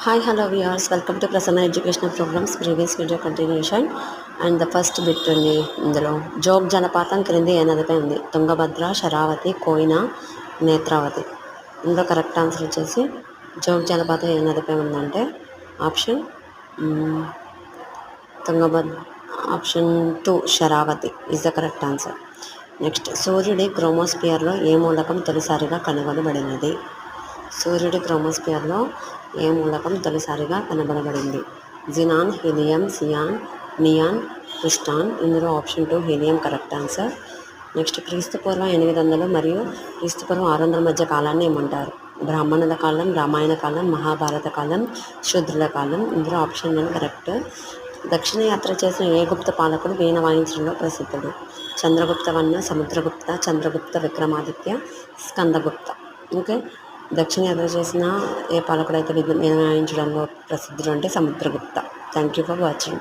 Hi, hello viewers. Welcome to Prasanna Educational Programs previous video continuation and the first bit ఉంది ఇందులో జోగ్ జలపాతం క్రింది ఏ నదిపై ఉంది? తుంగభద్ర, శరావతి, కోయినా, నేత్రావతి. ఇందులో కరెక్ట్ ఆన్సర్ వచ్చేసి జోగ్ జలపాతం ఏ నదిపై ఉందంటే option Tungabhadra, option 2 Sharavathi is the correct answer. Next, సూర్యుడి క్రోమోస్పియర్లో ఏ మూలకం తొలిసారిగా కనుగొనబడినది? సూర్యుడి క్రోమోస్పియర్లో ఏ మూలకం తొలిసారిగా కనబడబడింది? జినాన్, హీలియం, సియాన్, నియాన్, క్రిస్టాన్. ఇందులో option 2 helium correct answer. Next, క్రీస్తుపూర్వం 800 మరియు క్రీస్తుపూర్వం 600 మధ్య కాలాన్ని ఏమంటారు? బ్రాహ్మణుల కాలం, రామాయణ కాలం, మహాభారత కాలం, శూద్రుల కాలం. ఇందులో ఆప్షన్ 1 కరెక్ట్. దక్షిణ యాత్ర చేసిన ఏ గుప్త పాలకుడు వీణ వాయించడంలో ప్రసిద్ధుడు? చంద్రగుప్త వర్మ, సముద్రగుప్త, చంద్రగుప్త, విక్రమాదిత్య, స్కందగుప్త. ఓకే, దక్షిణ యాత్ర చేసిన ఏ పాలకుడు అయితే వీణ వాయించడంలో ప్రసిద్ధుడు అంటే Samudragupta. Thank you for watching.